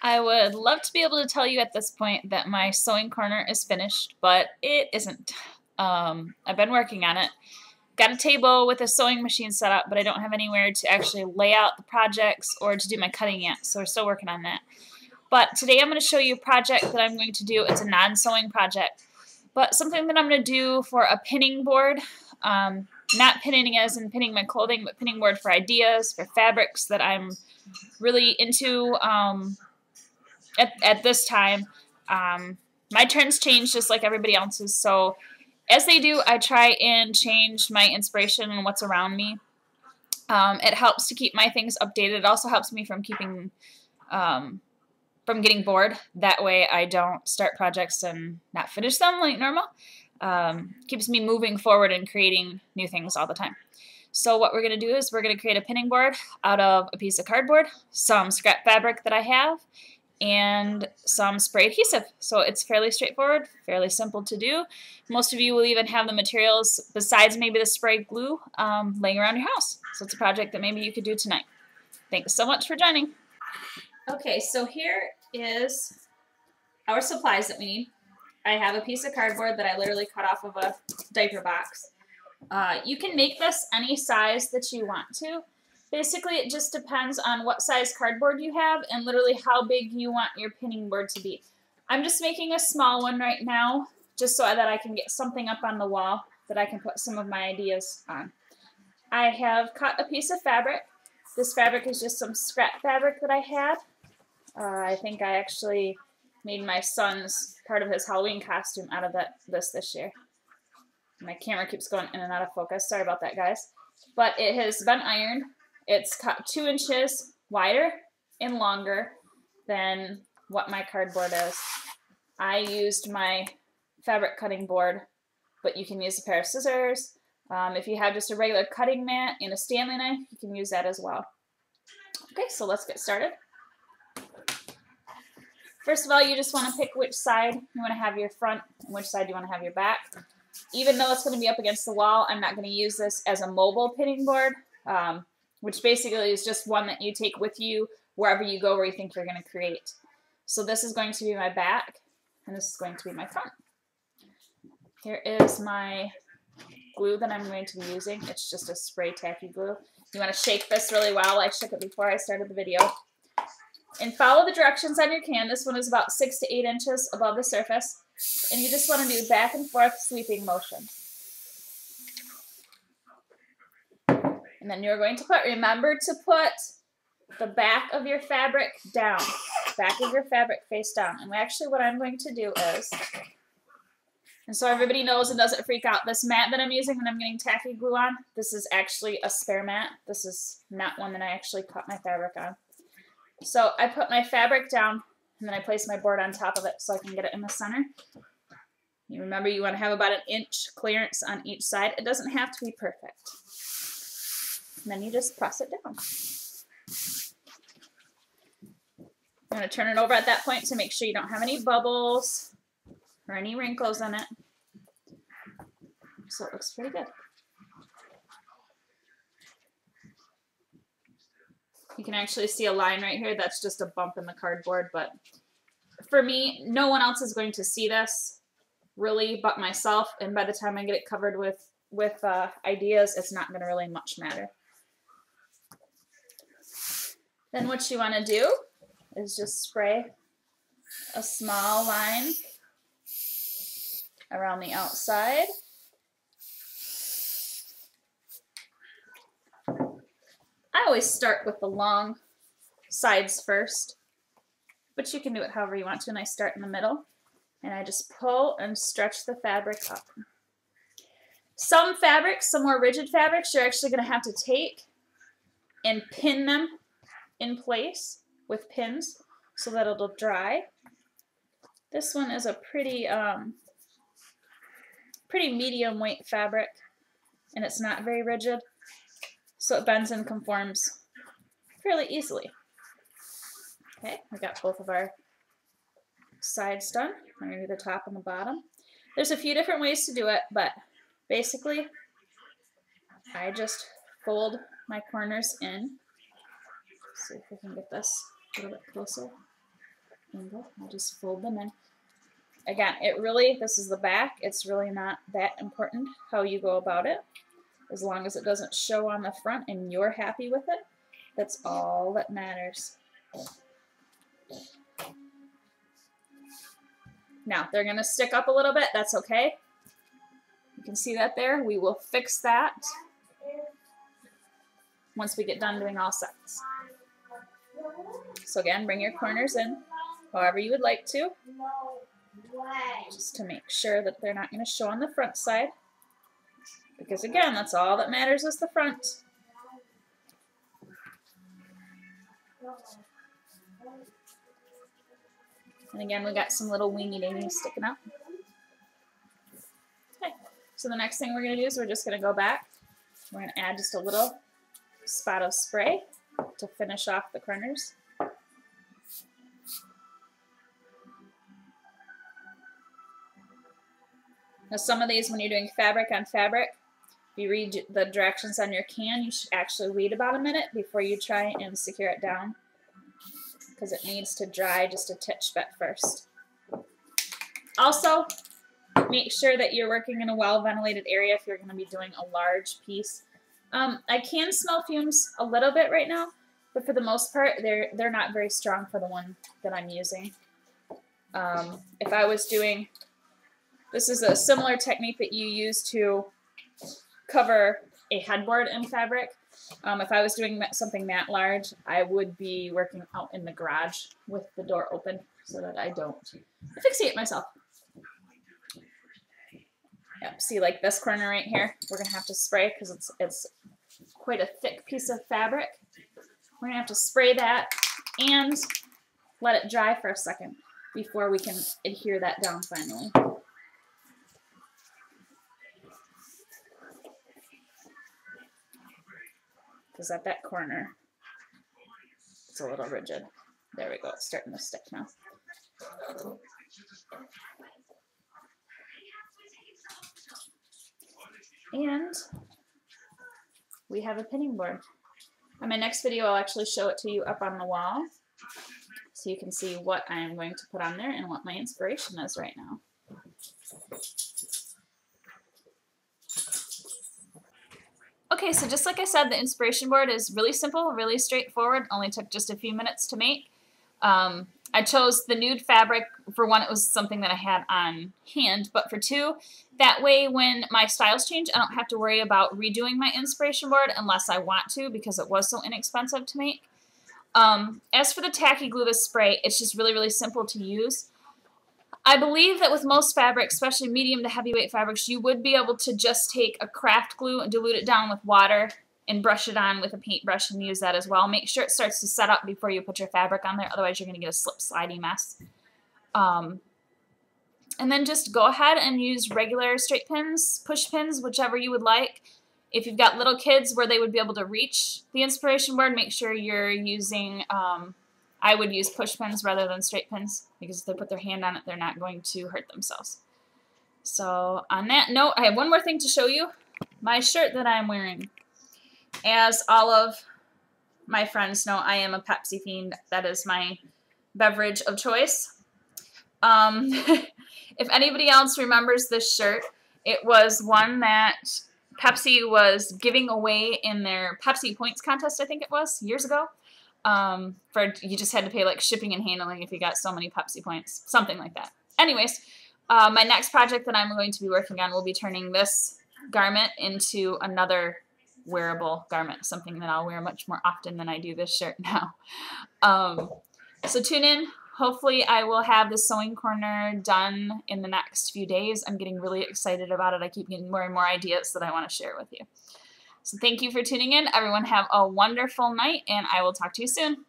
I would love to be able to tell you at this point that my sewing corner is finished, but it isn't. I've been working on it. Got a table with a sewing machine set up, but I don't have anywhere to actually lay out the projects or to do my cutting yet, so we're still working on that. But today I'm going to show you a project that I'm going to do. It's a non-sewing project, but something that I'm going to do for a pinning board. Not pinning as in pinning my clothing, but pinning board for ideas, for fabrics that I'm really into at this time. My trends change just like everybody else's, so as they do, I try and change my inspiration and what's around me. It helps to keep my things updated. It also helps me from keeping from getting bored. That way I don't start projects and not finish them like normal. Keeps me moving forward and creating new things all the time. So what we're going to do is we're going to create a pinning board out of a piece of cardboard, some scrap fabric that I have, and some spray adhesive. So it's fairly straightforward, fairly simple to do. Most of you will even have the materials, besides maybe the spray glue, laying around your house. So it's a project that maybe you could do tonight. Thanks so much for joining. Okay, so here is our supplies that we need. I have a piece of cardboard that I literally cut off of a diaper box. You can make this any size that you want to. Basically, it just depends on what size cardboard you have and literally how big you want your pinning board to be. I'm just making a small one right now just so that I can get something up on the wall that I can put some of my ideas on. I have cut a piece of fabric. This fabric is just some scrap fabric that I had. I think I actually made my son's part of his Halloween costume out of this year. My camera keeps going in and out of focus. Sorry about that, guys. But it has been ironed. It's cut 2 inches wider and longer than what my cardboard is. I used my fabric cutting board, but you can use a pair of scissors. If you have just a regular cutting mat and a Stanley knife, you can use that as well. Okay, so let's get started. First of all, you just want to pick which side you want to have your front and which side you want to have your back. Even though it's going to be up against the wall, I'm not going to use this as a mobile pinning board, which basically is just one that you take with you wherever you go where you think you're going to create. So this is going to be my back, and this is going to be my front. Here is my glue that I'm going to be using. It's just a spray tacky glue. You want to shake this really well. I shook it before I started the video. And follow the directions on your can. This one is about 6 to 8 inches above the surface. And you just want to do back and forth sweeping motion. And then you're going to remember to put the back of your fabric down. Back of your fabric face down. And actually what I'm going to do is, and so everybody knows and doesn't freak out, this mat that I'm using when I'm getting tacky glue on, this is actually a spare mat. This is not one that I actually cut my fabric on. So I put my fabric down, and then I place my board on top of it so I can get it in the center. You remember you want to have about 1 inch clearance on each side. It doesn't have to be perfect. And then you just press it down. I'm going to turn it over at that point to make sure you don't have any bubbles or any wrinkles in it. So it looks pretty good. You can actually see a line right here. That's just a bump in the cardboard, but for me, no one else is going to see this really but myself, and by the time I get it covered with ideas, it's not going to really much matter. Then what you want to do is just spray a small line around the outside. I always start with the long sides first, but you can do it however you want to, and I start in the middle, and I just pull and stretch the fabric up. Some fabrics, some more rigid fabrics, you're actually going to have to take and pin them in place with pins so that it'll dry. This one is a pretty medium weight fabric, and it's not very rigid. So it bends and conforms fairly easily. Okay, we got both of our sides done. I'm going to do the top and the bottom. There's a few different ways to do it, but basically I just fold my corners in. Let's see if we can get this a little bit closer. angle. I'll just fold them in. Again, this is the back. It's really not that important how you go about it. As long as it doesn't show on the front and you're happy with it, that's all that matters. Now, they're going to stick up a little bit. That's okay. You can see that there. We will fix that once we get done doing all sides. So again, bring your corners in however you would like to, just to make sure that they're not going to show on the front side. Because again, that's all that matters is the front. And again, we got some little wingy dingies sticking out. Okay, so the next thing we're going to do is we're just going to go back. We're going to add just a little spot of spray to finish off the corners. Now some of these, when you're doing fabric on fabric, if you read the directions on your can, you should actually wait about a minute before you try and secure it down, because it needs to dry just a titch bit first. Also, make sure that you're working in a well-ventilated area if you're going to be doing a large piece. I can smell fumes a little bit right now, but for the most part, they're not very strong for the one that I'm using. If I was doing, this is a similar technique that you use to cover a headboard in fabric. If I was doing something that large, I would be working out in the garage with the door open so that I don't asphyxiate myself. Yep, see, like this corner right here, we're going to have to spray because it's quite a thick piece of fabric. We're going to have to spray that and let it dry for a second before we can adhere that down finally. Because at that corner, it's a little rigid. There we go, it's starting to stick now. And we have a pinning board. On my next video, I'll actually show it to you up on the wall so you can see what I'm going to put on there and what my inspiration is right now. Okay, so just like I said, the inspiration board is really simple, really straightforward, only took just a few minutes to make. I chose the nude fabric. For one, it was something that I had on hand, but for two, that way when my styles change, I don't have to worry about redoing my inspiration board unless I want to, because it was so inexpensive to make. As for the tacky glue, the spray, it's just really, really simple to use. I believe that with most fabrics, especially medium to heavyweight fabrics, you would be able to just take a craft glue and dilute it down with water and brush it on with a paintbrush and use that as well. Make sure it starts to set up before you put your fabric on there, otherwise you're going to get a slip-slidey mess. And then just go ahead and use regular straight pins, push pins, whichever you would like. If you've got little kids where they would be able to reach the inspiration board, make sure you're using, I would use push pins rather than straight pins, because if they put their hand on it, they're not going to hurt themselves. So on that note, I have one more thing to show you. My shirt that I'm wearing. As all of my friends know, I am a Pepsi fiend. That is my beverage of choice. If anybody else remembers this shirt, it was one that Pepsi was giving away in their Pepsi Points contest, I think it was, years ago. You just had to pay like shipping and handling if you got so many Pepsi points, something like that. Anyways, my next project that I'm going to be working on will be turning this garment into another wearable garment, something that I'll wear much more often than I do this shirt now. So tune in. Hopefully I will have the sewing corner done in the next few days. I'm getting really excited about it. I keep getting more and more ideas that I want to share with you. So thank you for tuning in. Everyone have a wonderful night, and I will talk to you soon.